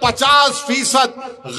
50%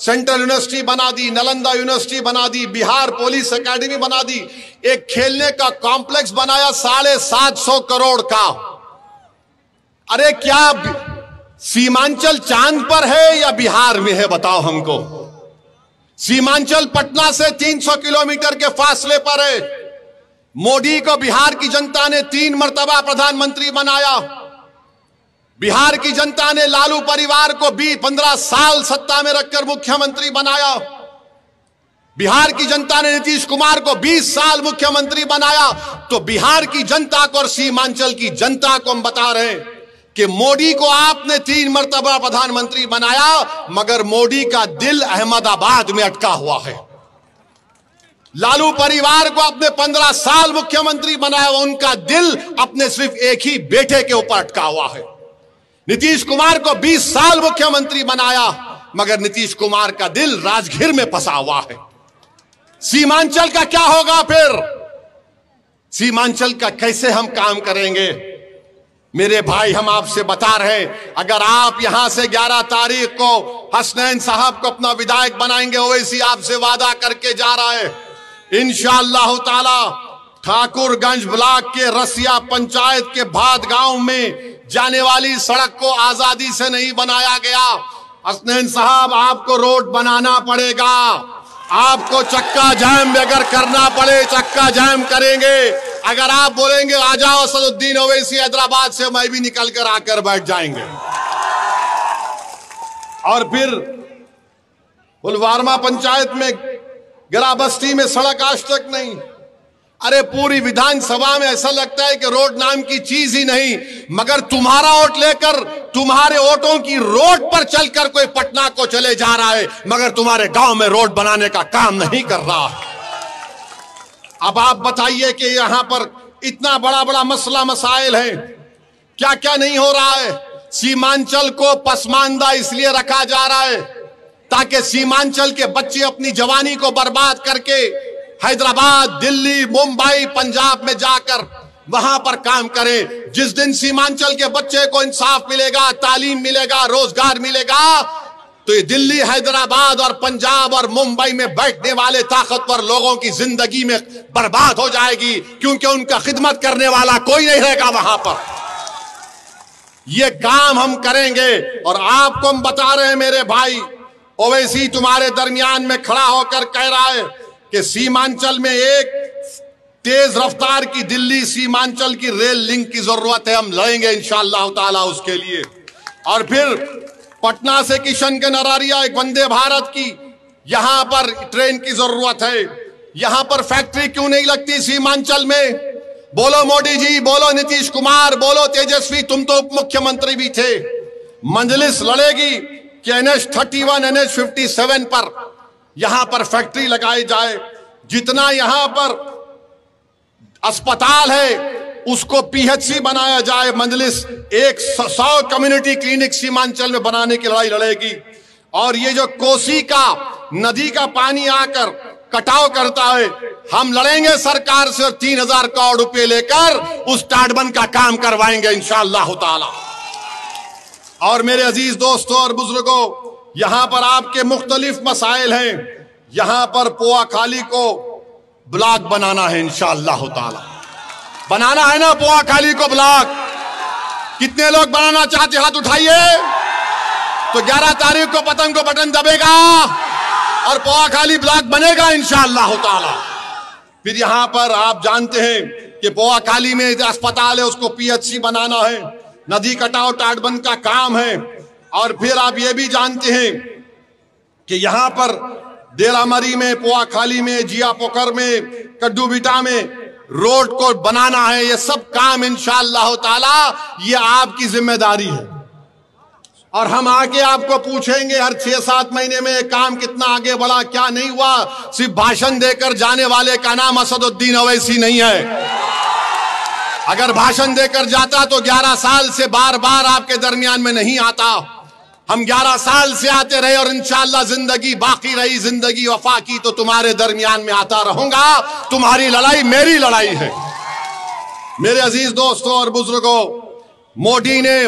central university बना दी, Nalanda university बना दी, Bihar police academy बना दी, एक खेलने का कॉम्प्लेक्स बनाया 750 करोड़ का। अरे क्या सीमांचल चांद पर है या बिहार में है, बताओ हमको। सीमांचल पटना से 300 किलोमीटर के फासले पर है। मोदी को बिहार की जनता ने 3 मर्तबा प्रधानमंत्री बनाया। बिहार की जनता ने लालू परिवार को 15 साल सत्ता में रखकर मुख्यमंत्री बनाया। बिहार की जनता ने नीतीश कुमार को 20 साल मुख्यमंत्री बनाया। तो बिहार की जनता को और सीमांचल की जनता को हम बता रहे हैं कि मोदी को आपने 3 मर्तबा प्रधानमंत्री बनाया, मगर मोदी का दिल अहमदाबाद में अटका हुआ है। लालू परिवार को अपने 15 साल मुख्यमंत्री बनाया, उनका दिल अपने सिर्फ एक ही बेटे के ऊपर अटका हुआ है। नीतीश कुमार को 20 साल मुख्यमंत्री बनाया, मगर नीतीश कुमार का दिल राजगीर में फंसा हुआ है। सीमांचल का क्या होगा फिर? सीमांचल का कैसे हम काम करेंगे? मेरे भाई, हम आपसे बता रहे हैं, अगर आप यहां से 11 तारीख को हसनैन साहब को अपना विधायक बनाएंगे, ओवैसी आपसे वादा करके जा रहा है, इंशाअल्लाह ताला ठाकुरगंज ब्लॉक के रसिया पंचायत के भाद गांव में जाने वाली सड़क को आजादी से नहीं बनाया गया। हसनैन साहब, आपको रोड बनाना पड़ेगा। आपको चक्का जाम अगर करना पड़े, चक्का जाम करेंगे। अगर आप बोलेंगे आ जाओ असदुद्दीन ओवैसी हैदराबाद से, मैं भी निकल कर आकर बैठ जाएंगे। और फिर पुलवामा पंचायत में गिराबस्ती में सड़क आज तक नहीं। अरे पूरी विधानसभा में ऐसा लगता है कि रोड नाम की चीज ही नहीं, मगर तुम्हारा वोट लेकर, तुम्हारे वोटों की रोड पर चलकर कोई पटना को चले जा रहा है, मगर तुम्हारे गांव में रोड बनाने का काम नहीं कर रहा। अब आप बताइए कि यहां पर इतना बड़ा बड़ा मसला मसाइल है, क्या क्या नहीं हो रहा है। सीमांचल को पसमानदा इसलिए रखा जा रहा है ताकि सीमांचल के बच्चे अपनी जवानी को बर्बाद करके हैदराबाद, दिल्ली, मुंबई, पंजाब में जाकर वहां पर काम करें। जिस दिन सीमांचल के बच्चे को इंसाफ मिलेगा, तालीम मिलेगा, रोजगार मिलेगा, तो ये दिल्ली, हैदराबाद और पंजाब और मुंबई में बैठने वाले ताकतवर लोगों की जिंदगी में बर्बाद हो जाएगी, क्योंकि उनका खिदमत करने वाला कोई नहीं रहेगा वहां पर। ये काम हम करेंगे। और आपको हम बता रहे हैं मेरे भाई, ओवैसी तुम्हारे दरमियान में खड़ा होकर कह रहा है कि सीमांचल में एक तेज रफ्तार की दिल्ली सीमांचल की रेल लिंक की जरूरत है। हम लड़ेंगे इंशाअल्लाह ताला उसके लिए। और फिर पटना से किशनगंज अरारिया एक वंदे भारत की यहां पर ट्रेन की जरूरत है। यहां पर फैक्ट्री क्यों नहीं लगती सीमांचल में? बोलो मोदी जी, बोलो नीतीश कुमार, बोलो तेजस्वी, तुम तो उप मुख्यमंत्री भी थे। मजलिस लड़ेगी कि NH31, NH57 पर यहां पर फैक्ट्री लगाई जाए। जितना यहां पर अस्पताल है उसको PHC बनाया जाए। मजलिस 100 कम्युनिटी क्लिनिक सीमांचल में बनाने की लड़ाई लड़ेगी। और ये जो कोसी का नदी का पानी आकर कटाव करता है, हम लड़ेंगे सरकार से और 3000 करोड़ रुपए लेकर उस टाटबंद का काम करवाएंगे इंशाअल्लाह ताला। और मेरे अजीज दोस्तों और बुजुर्गों, यहां पर आपके मुख्तलिफ मसाइल हैं। यहां पर पोआखाली को ब्लॉक बनाना है इंशाअल्लाह ताला। बनाना है ना पोआखाली को ब्लॉक? कितने लोग बनाना चाहते, हाथ उठाइए। तो 11 तारीख को पतंग को बटन दबेगा और पोआखाली ब्लॉक बनेगा इंशाअल्लाह ताला। फिर यहां पर आप जानते हैं कि पोआखाली में अस्पताल है, उसको PHC बनाना है। नदी कटाव टाटबंद का काम है। और फिर आप ये भी जानते हैं कि यहां पर डेरामरी में, पोआखाली में, जिया पोखर में, कड्डू बिटा में रोड को बनाना है। ये सब काम इंशाअल्लाह ताला ये आपकी जिम्मेदारी है। और हम आके आपको पूछेंगे हर 6-7 महीने में काम कितना आगे बढ़ा, क्या नहीं हुआ। सिर्फ भाषण देकर जाने वाले का नाम असदुद्दीन ओवैसी नहीं है। अगर भाषण देकर जाता तो 11 साल से बार बार आपके दरमियान में नहीं आता। हम 11 साल से आते रहे और इंशाअल्लाह जिंदगी बाकी रही, जिंदगी वफा की, तो तुम्हारे दरमियान में आता रहूंगा। तुम्हारी लड़ाई मेरी लड़ाई है। मेरे अजीज दोस्तों और बुजुर्गों, मोदी ने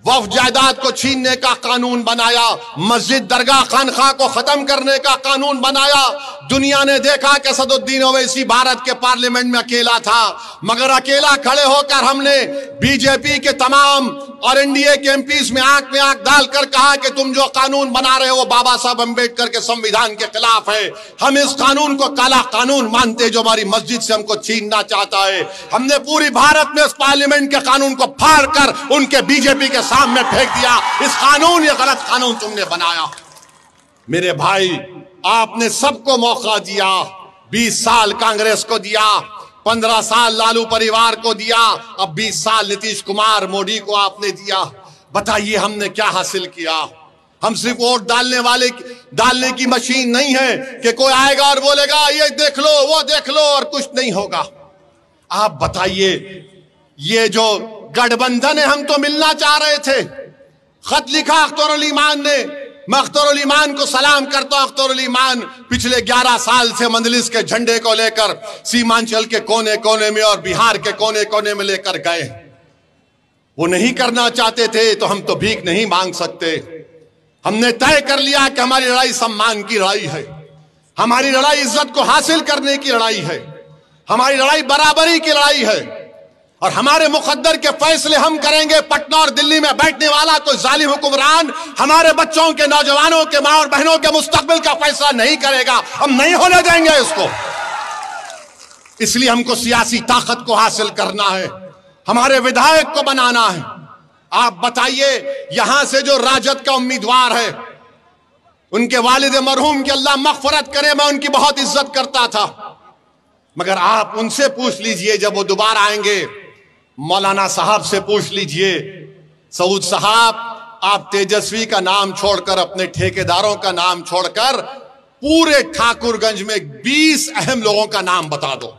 वक्फ जायदाद को छीनने का कानून बनाया, मस्जिद दरगाह खानखा को खत्म करने का कानून बनाया। दुनिया ने देखा कि असदुद्दीन ओवैसी भारत के पार्लियामेंट में अकेला था, मगर अकेला खड़े होकर हमने बीजेपी के तमाम और एनडीए के एमपीज में आंख डालकर कहा कि तुम जो कानून बना रहे हो बाबा साहब अम्बेडकर के संविधान के खिलाफ है। हम इस कानून को काला कानून मानते जो हमारी मस्जिद से हमको छीनना चाहता है। हमने पूरी भारत में इस पार्लियामेंट के कानून को फाड़ कर उनके बीजेपी के सामने फेंक दिया। इस कानून, ये गलत कानून तुमने बनाया। मेरे भाई, आपने सबको मौका दिया, 20 साल कांग्रेस को दिया, 15 साल लालू परिवार को दिया, अब 20 साल नीतीश कुमार मोदी को आपने दिया। बताइए हमने क्या हासिल किया? हम सिर्फ वोट डालने की मशीन नहीं है कि कोई आएगा और बोलेगा ये देख लो वो देख लो और कुछ नहीं होगा। आप बताइए, ये जो गठबंधन है, हम तो मिलना चाह रहे थे। खत लिखा अख्तरुल ईमान ने, मैं अख्तरुल ईमान को सलाम करता हूं। अख्तरुल ईमान पिछले 11 साल से मंजलिस के झंडे को लेकर सीमांचल के कोने कोने में और बिहार के कोने कोने में लेकर गए। वो नहीं करना चाहते थे तो हम तो भीख नहीं मांग सकते। हमने तय कर लिया कि हमारी लड़ाई सम्मान की लड़ाई है, हमारी लड़ाई इज्जत को हासिल करने की लड़ाई है, हमारी लड़ाई बराबरी की लड़ाई है और हमारे मुकद्दर के फैसले हम करेंगे। पटना और दिल्ली में बैठने वाला कोई जालिम हुक्मरान हमारे बच्चों के, नौजवानों के, मां और बहनों के मुस्तकबिल का फैसला नहीं करेगा। हम नहीं होने देंगे इसको। इसलिए हमको सियासी ताकत को हासिल करना है, हमारे विधायक को बनाना है। आप बताइए, यहां से जो राजद का उम्मीदवार है, उनके वालिद मरहूम की अल्लाह मग़फ़िरत करे, मैं उनकी बहुत इज्जत करता था, मगर आप उनसे पूछ लीजिए जब वो दोबारा आएंगे, मौलाना साहब से पूछ लीजिए, सऊद साहब आप तेजस्वी का नाम छोड़कर, अपने ठेकेदारों का नाम छोड़कर पूरे ठाकुरगंज में 20 अहम लोगों का नाम बता दो।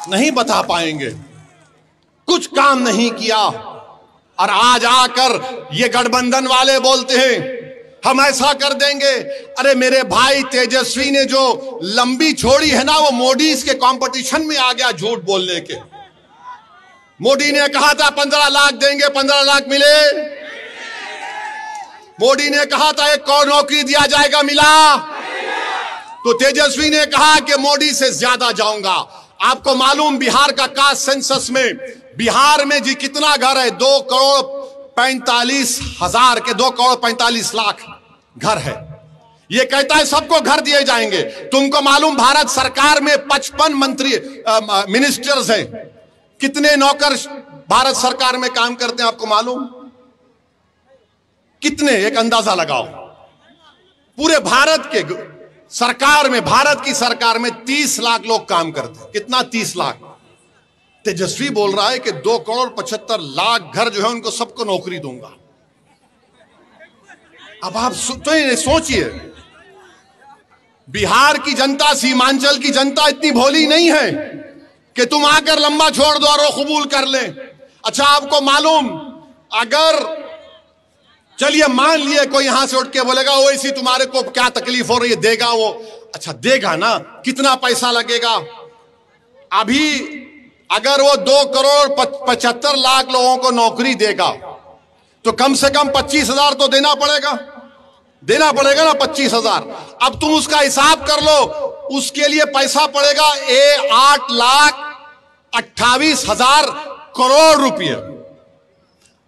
नहीं बता पाएंगे, कुछ काम नहीं किया। और आज आकर ये गठबंधन वाले बोलते हैं हम ऐसा कर देंगे। अरे मेरे भाई, तेजस्वी ने जो लंबी छोड़ी है ना, वो मोदी के कंपटीशन में आ गया झूठ बोलने के। मोदी ने कहा था 15 लाख देंगे, 15 लाख मिले। मोदी ने कहा था 1 करोड़ नौकरी दिया जाएगा, मिला। तो तेजस्वी ने कहा कि मोदी से ज्यादा जाऊंगा। आपको मालूम, बिहार का कास्ट सेंसस में बिहार में जी कितना घर है? 2,45,000 के 2,45 लाख घर है। ये कहता है सबको घर दिए जाएंगे। तुमको मालूम भारत सरकार में 55 मिनिस्टर्स हैं। कितने नौकर भारत सरकार में काम करते हैं आपको मालूम? कितने? एक अंदाजा लगाओ। पूरे भारत के सरकार में, भारत की सरकार में 30 लाख लोग काम करते हैं। कितना? 30 लाख। तेजस्वी बोल रहा है कि 2,75 लाख घर जो है उनको सबको नौकरी दूंगा। अब आप सोचिए, बिहार की जनता, सीमांचल की जनता इतनी भोली नहीं है कि तुम आकर लंबा छोड़ दो और वो कबूल कर ले। अच्छा, आपको मालूम, अगर चलिए मान लिए कोई यहां से उठ के बोलेगा वो इसी तुम्हारे को क्या तकलीफ हो रही है, देगा वो। अच्छा देगा ना, कितना पैसा लगेगा? अभी अगर वो 2,75 लाख लोगों को नौकरी देगा तो कम से कम 25,000 तो देना पड़ेगा ना, 25,000। अब तुम उसका हिसाब कर लो, उसके लिए पैसा पड़ेगा 8,28,000 करोड़ रुपये।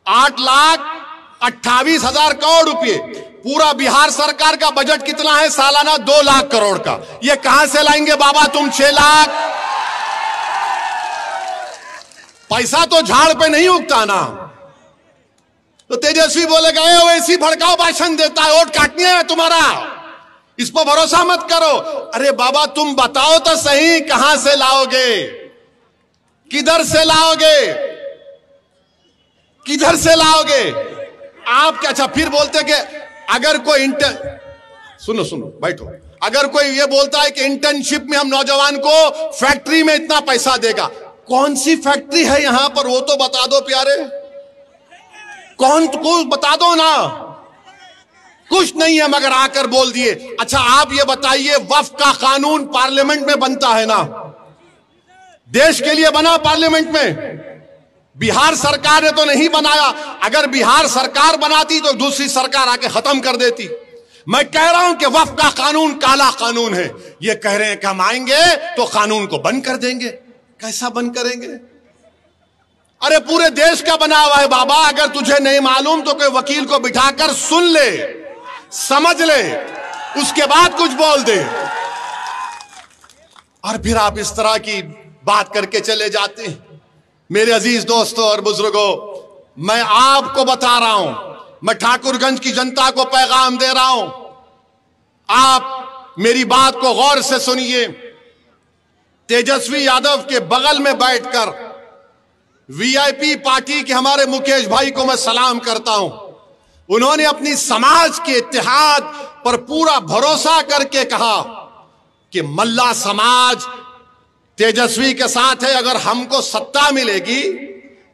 8,28,000 करोड़ रुपये। पूरा बिहार सरकार का बजट कितना है सालाना? 2 लाख करोड़ का। ये कहां से लाएंगे बाबा तुम 6 लाख? पैसा तो झाड़ पे नहीं उगता ना। तो तेजस्वी बोलेगा ऐसी भड़काऊ भाषण देता है, वोट काटनी है तुम्हारा, इस पर भरोसा मत करो। अरे बाबा तुम बताओ तो सही, कहां से लाओगे? किधर से लाओगे? किधर से लाओगे आप? क्या? अच्छा फिर बोलते कि अगर कोई सुनो बैठो, अगर कोई ये बोलता है कि इंटर्नशिप में हम नौजवान को फैक्ट्री में इतना पैसा देगा, कौन सी फैक्ट्री है यहां पर वो तो बता दो प्यारे, कौन को बता दो ना। कुछ नहीं है मगर आकर बोल दिए। अच्छा आप ये बताइए, वक्फ का कानून पार्लियामेंट में बनता है ना, देश के लिए बना पार्लियामेंट में, बिहार सरकार ने तो नहीं बनाया, अगर बिहार सरकार बनाती तो दूसरी सरकार आके खत्म कर देती। मैं कह रहा हूं कि वक्फ का कानून काला कानून है, ये कह रहे हैं कि हम आएंगे तो कानून को बंद कर देंगे। कैसा बंद करेंगे? अरे पूरे देश का बना हुआ है बाबा, अगर तुझे नहीं मालूम तो कोई वकील को बिठाकर सुन ले, समझ ले, उसके बाद कुछ बोल दे। और फिर आप इस तरह की बात करके चले जाते हैं। मेरे अजीज दोस्तों और बुजुर्गों, मैं आपको बता रहा हूं, मैं ठाकुरगंज की जनता को पैगाम दे रहा हूं, आप मेरी बात को गौर से सुनिए। तेजस्वी यादव के बगल में बैठकर वीआईपी पार्टी के हमारे मुकेश भाई को मैं सलाम करता हूं। उन्होंने अपनी समाज के इत्तेहाद पर पूरा भरोसा करके कहा कि मल्ला समाज तेजस्वी के साथ है, अगर हमको सत्ता मिलेगी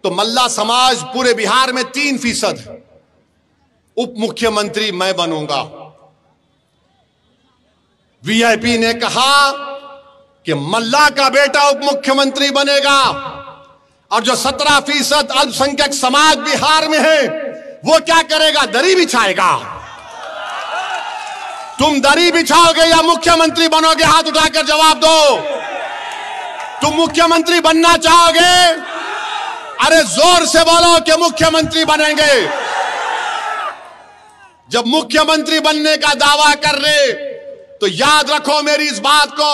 तो मल्ला समाज पूरे बिहार में 3% है, उप मुख्यमंत्री मैं बनूंगा। वीआईपी ने कहा कि मल्ला का बेटा उप मुख्यमंत्री बनेगा, और जो 17% अल्पसंख्यक समाज बिहार में है वो क्या करेगा? दरी बिछाएगा। तुम दरी बिछाओगे या मुख्यमंत्री बनोगे? हाथ उठाकर जवाब दो। तुम मुख्यमंत्री बनना चाहोगे? अरे जोर से बोलो कि मुख्यमंत्री बनेंगे। जब मुख्यमंत्री बनने का दावा कर रहे तो याद रखो मेरी इस बात को,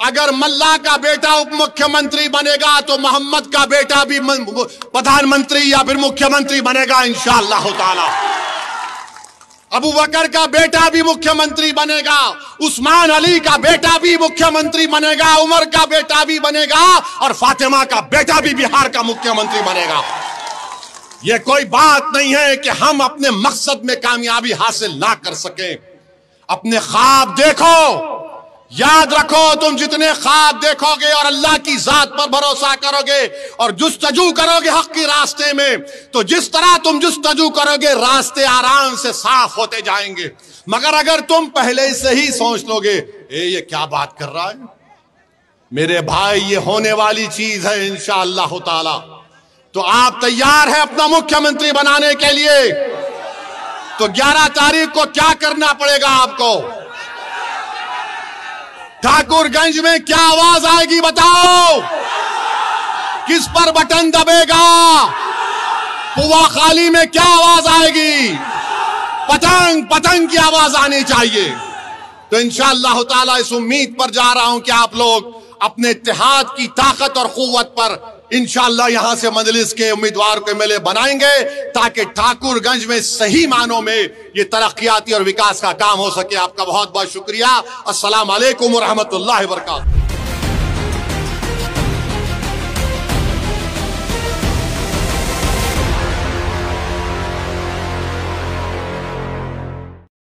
अगर मल्ला का बेटा उप मुख्यमंत्री बनेगा तो मोहम्मद का बेटा भी प्रधानमंत्री या फिर मुख्यमंत्री बनेगा इंशाअल्लाह ताला। अबू बकर का बेटा भी मुख्यमंत्री बनेगा, उस्मान अली का बेटा भी मुख्यमंत्री बनेगा, उमर का बेटा भी बनेगा, और फातिमा का बेटा भी बिहार का मुख्यमंत्री बनेगा। यह कोई बात नहीं है कि हम अपने मकसद में कामयाबी हासिल ना कर सकें। अपने ख्वाब देखो, याद रखो, तुम जितने ख्वाब देखोगे और अल्लाह की जात पर भरोसा करोगे और जुस्तजू करोगे हक के रास्ते में, तो जिस तरह तुम जुस्तजू करोगे रास्ते आराम से साफ होते जाएंगे। मगर अगर तुम पहले से ही सोच लोगे ये क्या बात कर रहा है, मेरे भाई ये होने वाली चीज है इंशाअल्लाह ताला। तो आप तैयार हैं अपना मुख्यमंत्री बनाने के लिए? तो 11 तारीख को क्या करना पड़ेगा आपको? ठाकुरगंज में क्या आवाज आएगी बताओ? किस पर बटन दबेगा? पुवाखाली में क्या आवाज आएगी? पतंग पतंग की आवाज आनी चाहिए। तो इंशाअल्लाह ताला इस उम्मीद पर जा रहा हूं कि आप लोग अपने इत्तेहाद की ताकत और कुव्वत पर इंशाअल्लाह यहां से मजलिस के उम्मीदवार को एमएलए बनाएंगे, ताकि ठाकुरगंज में सही मानों में ये तरक्याती और विकास का काम हो सके। आपका बहुत बहुत शुक्रिया। अस्सलाम वालेकुम व रहमतुल्लाहि व बरकातहू।